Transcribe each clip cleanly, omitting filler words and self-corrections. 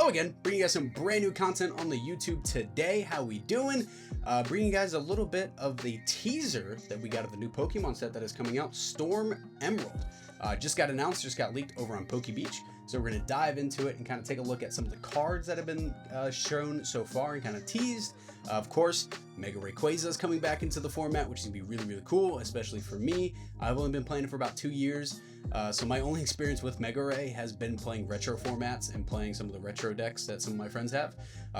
Hello again, bringing you guys some brand new content on the YouTube today. How we doing? Bringing you guys a little bit of the teaser that we got of the new Pokemon set that is coming out, Storm Emerald. Just got announced, just got leaked over on Pokebeach. So we're going to dive into it and kind of take a look at some of the cards that have been shown so far and kind of teased. Of course, Mega Rayquaza is coming back into the format, which is going to be really, really cool, especially for me. I've only been playing it for about 2 years. So my only experience with Mega Ray has been playing retro formats and playing some of the retro decks that some of my friends have.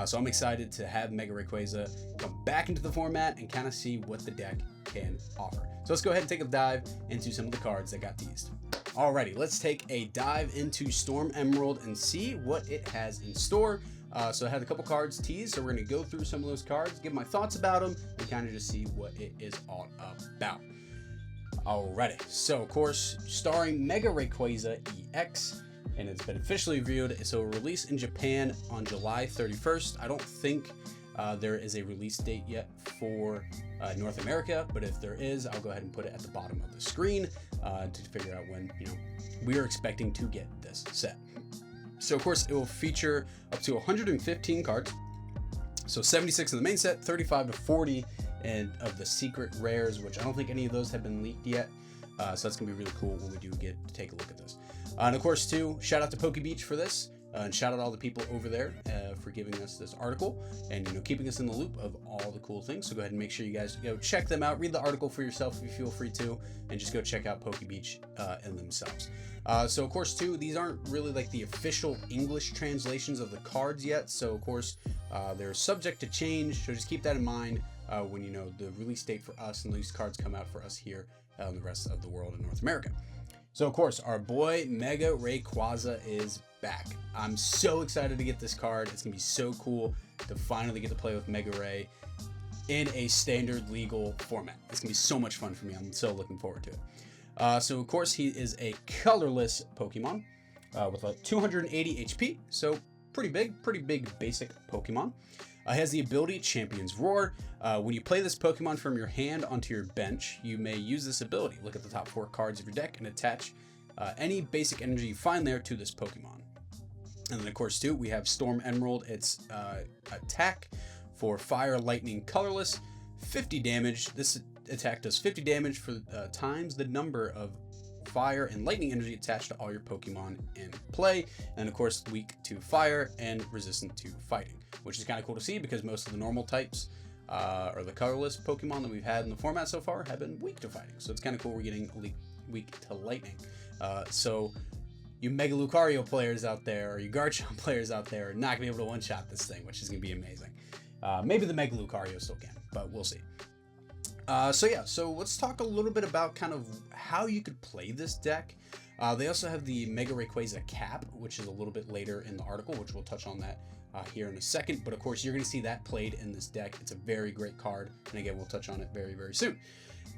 So I'm excited to have Mega Rayquaza come back into the format and kind of see what the deck can offer. So let's go ahead and take a dive into some of the cards that got teased. Alrighty, let's take a dive into Storm Emerald and see what it has in store. So I had a couple cards teased, so we're going to go through some of those cards, give my thoughts about them, and kind of just see what it is all about. Alrighty, so of course, starring Mega Rayquaza EX, and it's been officially revealed. So released in Japan on July 31st. I don't think there is a release date yet for North America, but if there is, I'll go ahead and put it at the bottom of the screen to figure out when we are expecting to get this set. So of course, it will feature up to 115 cards. So 76 in the main set, 35 to 40 and of the secret rares, which I don't think any of those have been leaked yet. So that's gonna be really cool when we do get to take a look at this. And of course, too, shout out to Pokebeach for this. And shout out all the people over there for giving us this article and keeping us in the loop of all the cool things. So go ahead and make sure you guys go check them out, read the article for yourself if you feel free to, and just go check out Pokebeach in themselves. So of course too, these aren't really like the official English translations of the cards yet. So of course they're subject to change. So just keep that in mind when the release date for us and these cards come out for us here in the rest of the world in North America. So of course, our boy Mega Rayquaza is back. I'm so excited to get this card. It's gonna be so cool to finally get to play with Mega Ray in a standard legal format. It's gonna be so much fun for me. I'm so looking forward to it. So of course, he is a colorless Pokemon with like 280 HP. So pretty big basic Pokemon. He has the ability Champion's Roar. When you play this Pokemon from your hand onto your bench, you may use this ability. Look at the top 4 cards of your deck and attach any basic energy you find there to this Pokemon. And then of course too, we have Storm Emerald. It's attack for Fire, Lightning, Colorless, 50 damage. This attack does 50 damage for times the number of fire and lightning energy attached to all your Pokemon in play. And of course, weak to fire and resistant to fighting, which is kind of cool to see because most of the normal types or the colorless Pokemon that we've had in the format so far have been weak to fighting. So it's kind of cool we're getting weak to lightning. So you Mega Lucario players out there or you Garchomp players out there are not gonna be able to one-shot this thing, which is gonna be amazing. Maybe the Mega Lucario still can, but we'll see. So let's talk a little bit about kind of how you could play this deck. They also have the Mega Rayquaza cap, which is a little bit later in the article, which we'll touch on that here in a second. But of course, you're going to see that played in this deck. It's a very great card. And again, we'll touch on it very, very soon.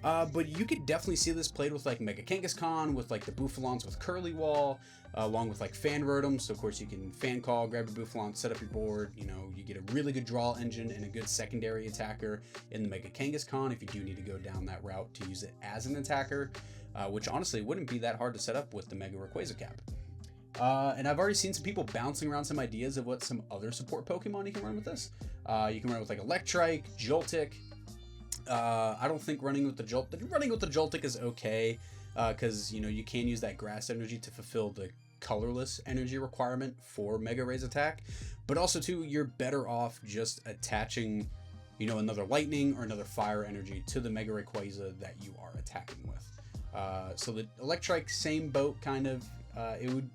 But you could definitely see this played with like Mega Kangaskhan, with like the Bouffalons with Curly Wall, along with like Fan Rotom. So of course you can fan call, grab your Bouffalon, set up your board. You get a really good draw engine and a good secondary attacker in the Mega Kangaskhan if you do need to go down that route to use it as an attacker, which honestly wouldn't be that hard to set up with the Mega Rayquaza cap. And I've already seen some people bouncing around some ideas of what some other support Pokemon you can run with this. You can run with like Electrike, Joltik. I don't think running with the Joltik is okay because you can use that grass energy to fulfill the colorless energy requirement for Mega Ray's attack, but also too you're better off just attaching another lightning or another fire energy to the Mega Rayquaza that you are attacking with. So the Electrike, same boat kind of.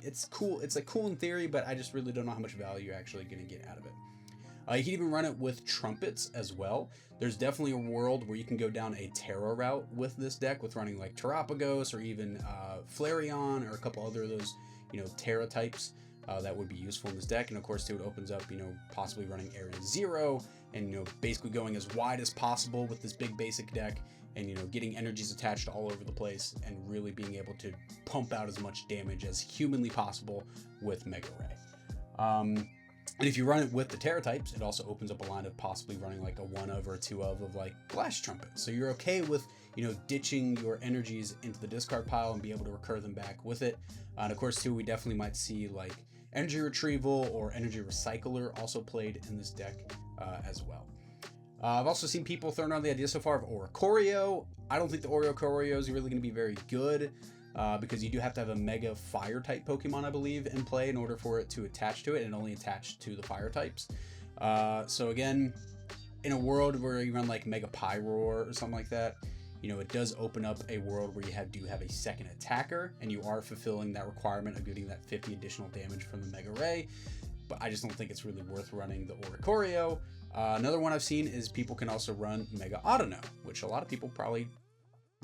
It's cool. It's like cool in theory, but I just really don't know how much value you're actually going to get out of it. You can even run it with Trumpets as well. There's definitely a world where you can go down a Terra route with this deck, with running like Terapagos or even Flareon or a couple other of those, Terra types that would be useful in this deck. And of course, too, it opens up, possibly running Area 0 and, basically going as wide as possible with this big basic deck and, getting energies attached all over the place and really being able to pump out as much damage as humanly possible with Mega Ray. And if you run it with the Terra types, it also opens up a line of possibly running like a 1-of or a 2-of like Blast Trumpet. So you're okay with, ditching your energies into the discard pile and be able to recur them back with it. And of course, too, we definitely might see like Energy Retrieval or Energy Recycler also played in this deck as well. I've also seen people throwing around the idea so far of Oricorio. I don't think the Oricorio is really going to be very good because you do have to have a Mega Fire type Pokemon, I believe, in play in order for it to attach to it, and only attach to the Fire types. So again, in a world where you run like Mega Pyroar or something like that, you know, it does open up a world where you do have a second attacker, and you are fulfilling that requirement of getting that 50 additional damage from the Mega Ray. But I just don't think it's really worth running the Oricorio. Another one I've seen is people can also run Mega Autono, which a lot of people probably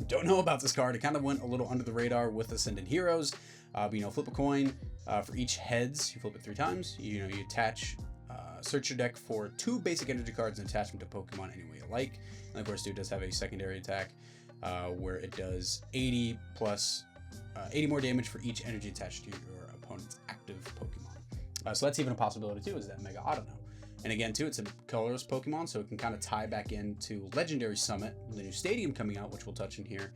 don't know about this card. It kind of went a little under the radar with Ascendant Heroes. But, you know, flip a coin for each heads. You flip it 3 times. You know, you attach, search your deck for 2 basic energy cards and attach them to Pokemon any way you like. And of course, it does have a secondary attack where it does 80 more damage for each energy attached to your opponent's active Pokemon. So that's even a possibility too, is that Mega Autono. And again, too, it's a colorless Pokemon, so it can kind of tie back into Legendary Summit, the new stadium coming out, which we'll touch in here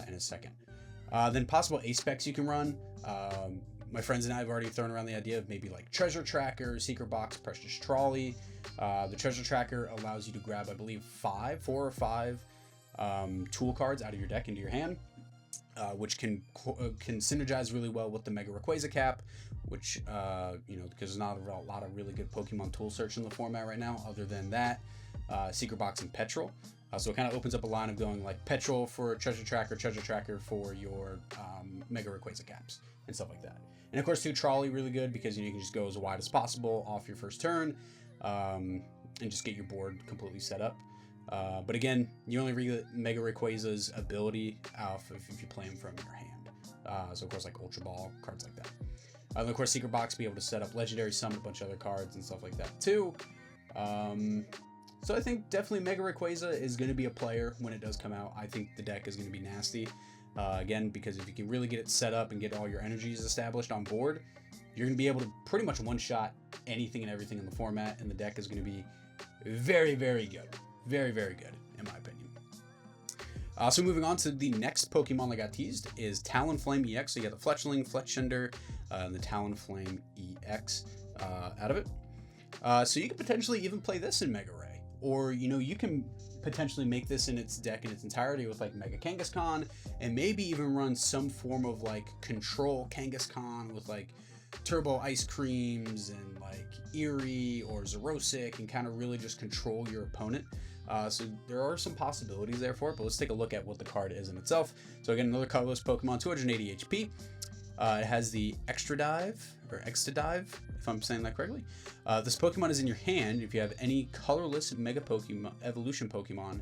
in a second. Then possible A-specs you can run. My friends and I have already thrown around the idea of maybe like Treasure Tracker, Secret Box, Precious Trolley. The Treasure Tracker allows you to grab, I believe, 4 or 5 tool cards out of your deck into your hand, which can synergize really well with the Mega Rayquaza cap, which, you know, because there's not a lot of really good Pokemon tool search in the format right now, other than that, Secret Box and Petrol. So it kind of opens up a line of going like Petrol for Treasure Tracker for your Mega Rayquaza caps and stuff like that. And of course, too, Trolley really good because you can just go as wide as possible off your first turn and just get your board completely set up. But again, you only read Mega Rayquaza's ability if you play him from your hand. So of course, like Ultra Ball, cards like that. And of course, Secret Box be able to set up Legendary Summon, a bunch of other cards and stuff like that too. So I think definitely Mega Rayquaza is going to be a player when it does come out. I think the deck is going to be nasty. Again, because if you can really get it set up and get all your energies established on board, you're going to be able to pretty much one-shot anything and everything in the format, and the deck is going to be very, very good. Very, very good, in my opinion. So moving on to the next Pokemon that got teased is Talonflame EX. So you got the Fletchling, Fletchender, and the Talonflame EX out of it. So you could potentially even play this in Mega Ray. Or, you know, you can potentially make this in its deck in its entirety with like Mega Kangaskhan, and maybe even run some form of like control Kangaskhan with like Turbo Ice Creams and like Eerie or Xerosic, and kind of really just control your opponent. So there are some possibilities there for it, but let's take a look at what the card is in itself. So again, another colorless Pokemon, 280 HP. It has the Extra Dive, or Extra Dive, if I'm saying that correctly. This Pokemon is in your hand. If you have any colorless Mega Pokemon, Evolution Pokemon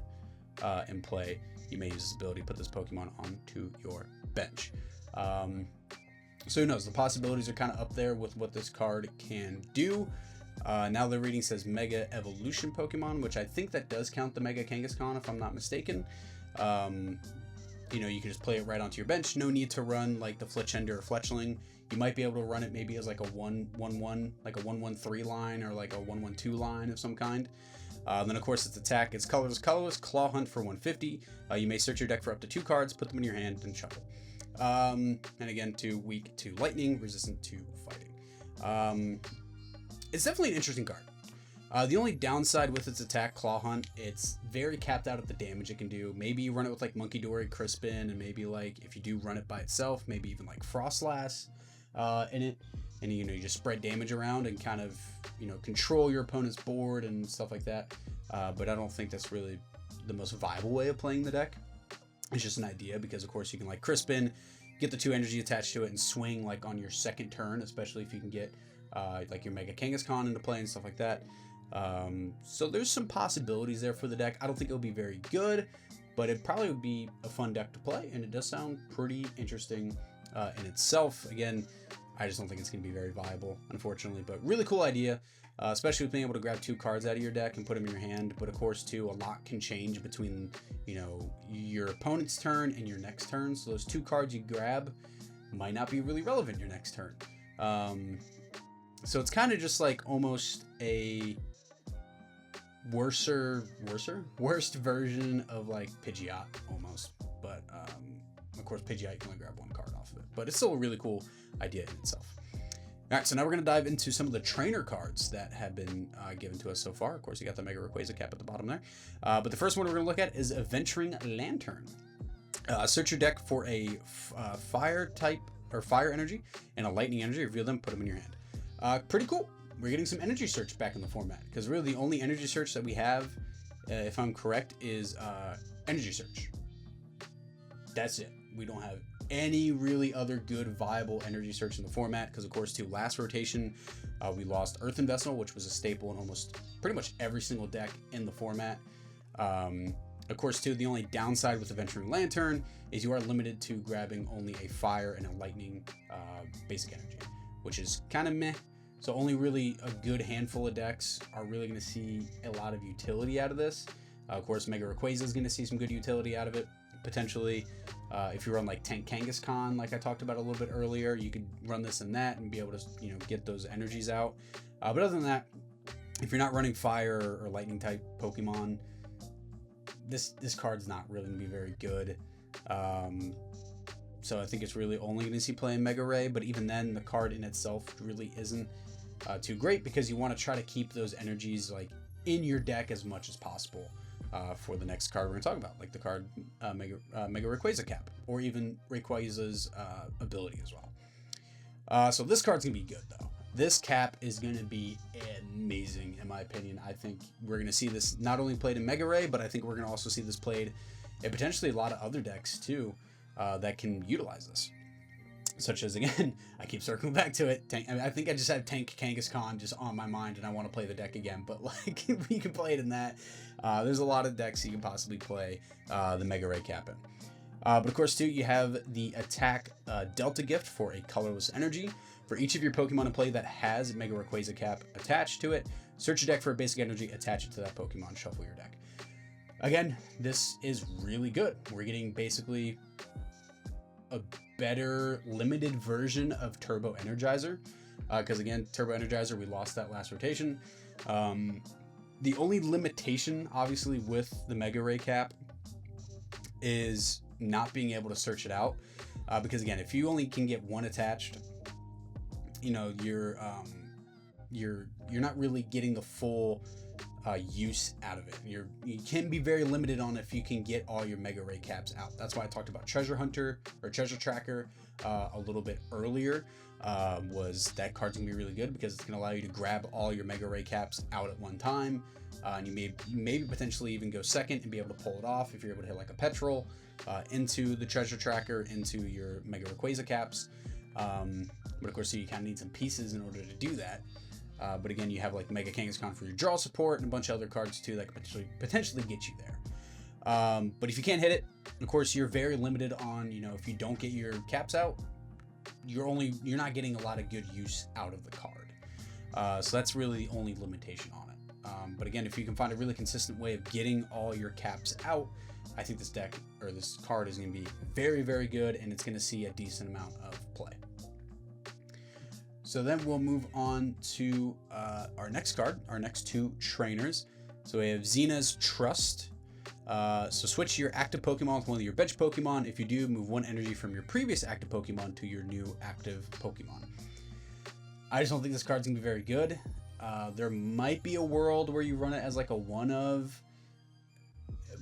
in play, you may use this ability to put this Pokemon onto your bench. So who knows? The possibilities are kind of up there with what this card can do. Now the reading says Mega Evolution Pokemon, which I think that does count the Mega Kangaskhan, if I'm not mistaken. You know, you can just play it right onto your bench. No need to run like the Fletchender or Fletchling. You might be able to run it maybe as like a 1-1-1, like a 1-1-3 line, or like a 1-1-2 line of some kind. Then of course its attack is colorless, Claw Hunt for 150. You may search your deck for up to 2 cards, put them in your hand, and shuffle. And again, weak to lightning, resistant to fighting. It's definitely an interesting card. The only downside with its attack, Claw Hunt, it's very capped out at the damage it can do. Maybe you run it with like Monkey Dory, Crispin, and maybe like if you do run it by itself, maybe even like Frostlass in it, and you know, you just spread damage around and kind of, you know, control your opponent's board and stuff like that. But I don't think that's really the most viable way of playing the deck. It's just an idea, because of course you can like Crispin, get the 2 energy attached to it, and swing like on your second turn, especially if you can get like your Mega Kangaskhan into play and stuff like that. So there's some possibilities there for the deck. I don't think it'll be very good, but it probably would be a fun deck to play, and it does sound pretty interesting in itself. Again, I just don't think it's going to be very viable, unfortunately, but really cool idea, especially with being able to grab 2 cards out of your deck and put them in your hand. But of course, too, a lot can change between, you know, your opponent's turn and your next turn. So those 2 cards you grab might not be really relevant your next turn. So it's kind of just like almost a worst version of like Pidgeot almost. But of course, Pidgeot, you can only grab 1 card off of it, but it's still a really cool idea in itself. All right, so now we're going to dive into some of the trainer cards that have been given to us so far. Of course, you got the Mega Rayquaza cap at the bottom there. But the first one we're going to look at is Adventuring Lantern. Search your deck for a fire type or fire energy and a lightning energy. Reveal them, put them in your hand. Pretty cool. We're getting some energy search back in the format because really the only energy search that we have, if I'm correct, is energy search. That's it. We don't have any really other good viable energy search in the format because, of course, last rotation we lost Earthen Vessel, which was a staple in almost pretty much every single deck in the format. Of course, the only downside with Adventuring Lantern is you are limited to grabbing only a fire and a lightning basic energy, which is kind of meh. So only really a good handful of decks are really going to see a lot of utility out of this. Of course, Mega Rayquaza is going to see some good utility out of it, potentially. If you run like Tank Kangaskhan, like I talked about a little bit earlier, you could run this and that and be able to, get those energies out. But other than that, if you're not running fire or lightning type Pokemon, this card's not really going to be very good. So I think it's really only going to see play in Mega Ray, but even then, the card in itself really isn't too great because you want to try to keep those energies like in your deck as much as possible. For the next card we're going to talk about, like the card Mega Rayquaza cap, or even Rayquaza's ability as well. So this card's going to be good, though. This cap is going to be amazing, in my opinion. I think we're going to see this not only played in Mega Ray, but I think we're going to also see this played in potentially a lot of other decks, too, that can utilize this. Such as, again, I keep circling back to it. I think I just have Tank Kangaskhan just on my mind and I want to play the deck again. But, like, you can play it in that. There's a lot of decks you can possibly play the Mega Ray cap in. But, of course, you have the Attack Delta gift for a colorless energy. For each of your Pokemon in play that has Mega Rayquaza cap attached to it, search your deck for a basic energy, attach it to that Pokemon, shuffle your deck. Again, this is really good. We're getting basically a better limited version of Turbo Energizer, because again, Turbo Energizer, we lost that last rotation. The only limitation obviously with the Mega Ray cap is not being able to search it out, because again, if you only can get one attached, you're not really getting the full use out of it. You can be very limited on if you can get all your Mega Ray caps out. That's why I talked about Treasure Hunter or Treasure Tracker a little bit earlier. Was that card's gonna be really good because it's gonna allow you to grab all your Mega Ray caps out at one time, and you may maybe potentially even go second and be able to pull it off if you're able to hit like a Petrol into the Treasure Tracker into your Mega Rayquaza caps. But of course, you kind of need some pieces in order to do that. But again, you have like Mega Kangaskhan for your draw support and a bunch of other cards too that could potentially get you there. But if you can't hit it, of course, you're very limited on, if you don't get your caps out, you're not getting a lot of good use out of the card. So that's really the only limitation on it. But again, if you can find a really consistent way of getting all your caps out, I think this deck or this card is going to be very, very good, and it's going to see a decent amount of play. So then we'll move on to our next card, our next two trainers. So we have Xena's Trust. So switch your active Pokemon with one of your bench Pokemon. If you do, move one energy from your previous active Pokemon to your new active Pokemon. I just don't think this card's going to be very good. There might be a world where you run it as like a one of,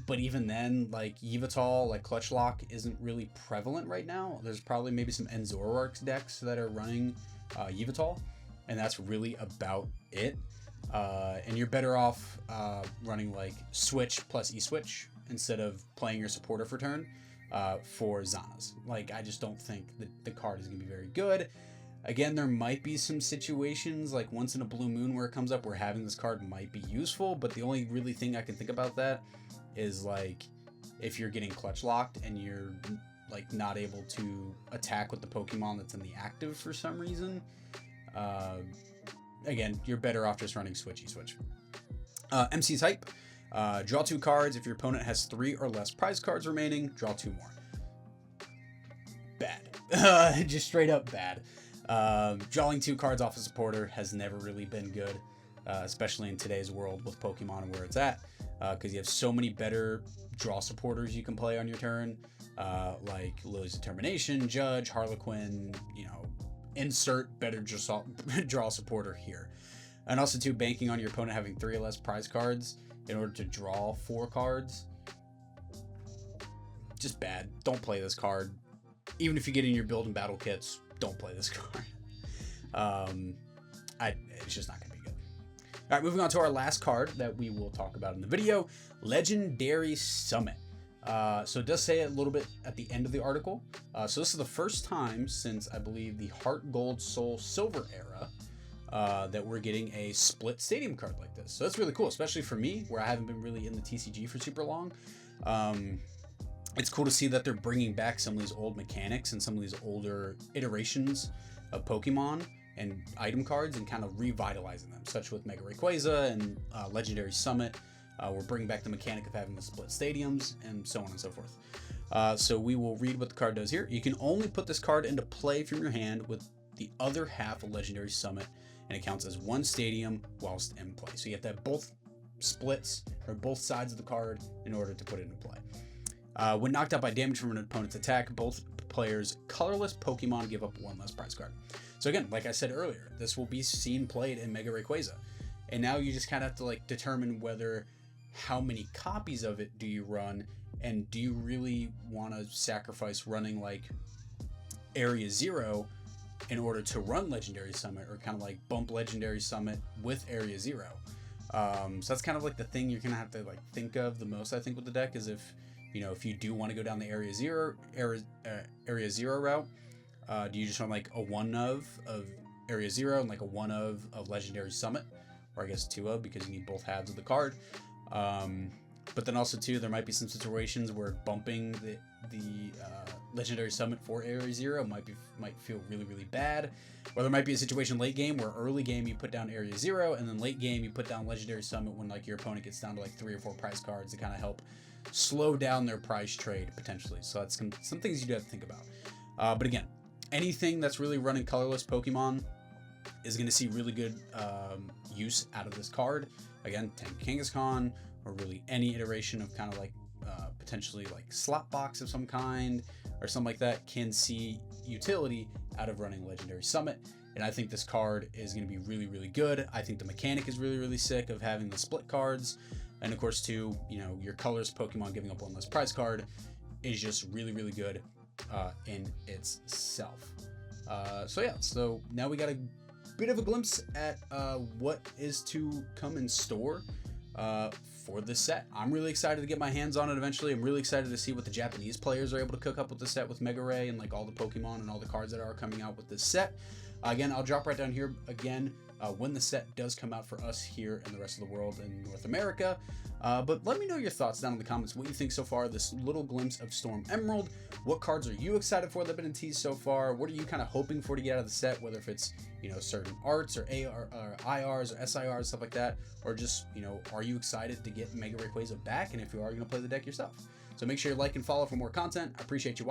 but even then, like Yveltal, like Clutch Lock isn't really prevalent right now. There's probably maybe some Enzoroark decks that are running Yveltal, and that's really about it. And you're better off running like Switch plus E-Switch instead of playing your supporter for turn for Zanas. Like, I just don't think that the card is going to be very good. Again, there might be some situations like once in a blue moon where it comes up where having this card might be useful, but the only really thing I can think about that is like if you're getting clutch locked and you're like not able to attack with the Pokemon that's in the active for some reason. Again, you're better off just running Switchy Switch. MC type, draw 2 cards. If your opponent has 3 or less prize cards remaining, draw 2 more. Bad. Just straight up bad. Drawing 2 cards off a supporter has never really been good, especially in today's world with Pokemon and where it's at, because you have so many better draw supporters you can play on your turn, like Lily's Determination, Judge, Harlequin, insert better draw supporter here. And also too, banking on your opponent having 3 or less prize cards in order to draw 4 cards. Just bad. Don't play this card. Even if you get in your build and battle kits, don't play this card. It's just not going to be good. All right, moving on to our last card that we will talk about in the video, Legendary Summit. So it does say it a little bit at the end of the article. So this is the first time since, I believe, the Heart Gold Soul Silver era that we're getting a split stadium card like this. So that's really cool, especially for me, where I haven't been really in the TCG for super long. It's cool to see that they're bringing back some of these old mechanics and some of these older iterations of Pokemon and item cards and kind of revitalizing them, such with Mega Rayquaza and Legendary Summit. We're bringing back the mechanic of having the split stadiums and so on and so forth. So we will read what the card does here. You can only put this card into play from your hand with the other half of Legendary Summit, and it counts as 1 stadium whilst in play. So you have to have both splits or both sides of the card in order to put it into play. When knocked out by damage from an opponent's attack, both players' colorless Pokemon give up 1 less prize card. So again, like I said earlier, this will be seen played in Mega Rayquaza. And now you just kind of have to like determine whether how many copies of it do you run, and do you really want to sacrifice running like Area 0 in order to run Legendary Summit, or kind of like bump Legendary Summit with Area 0. So that's kind of like the thing you're gonna have to like think of the most, I think, with the deck, is if you do want to go down the Area 0 route, do you just want like a 1 of Area 0 and like a 1 of Legendary Summit, or I guess 2 of, because you need both halves of the card. But then also too, there might be some situations where bumping the Legendary Summit for Area 0 might feel really, really bad. Or there might be a situation late game where early game you put down Area 0, and then late game you put down Legendary Summit when like your opponent gets down to like 3 or 4 prize cards to kind of help slow down their prize trade potentially. So that's some things you do have to think about. But again, anything that's really running colorless Pokemon is going to see really good use out of this card. Again, Tank Kangaskhan, or really any iteration of kind of like potentially like slot box of some kind or something like that can see utility out of running Legendary Summit. And I think this card is going to be really, really good. I think the mechanic is really, really sick of having the split cards. And of course too, your colors Pokemon giving up 1 less prize card is just really, really good in itself. So yeah, so now we got a bit of a glimpse at what is to come in store for this set. I'm really excited to get my hands on it eventually. I'm really excited to see what the Japanese players are able to cook up with the set with Mega Ray and like all the Pokemon and all the cards that are coming out with this set. Again, I'll drop right down here again when the set does come out for us here in the rest of the world in North America. But let me know your thoughts down in the comments, what you think so far, this little glimpse of Storm Emerald. What cards are you excited for that have been teased so far? What are you kind of hoping for to get out of the set, whether if it's, certain arts or AR or IRs or SIRs, stuff like that, or just, are you excited to get Mega Rayquaza back, and if you are going to play the deck yourself? So make sure you like and follow for more content. I appreciate you watching.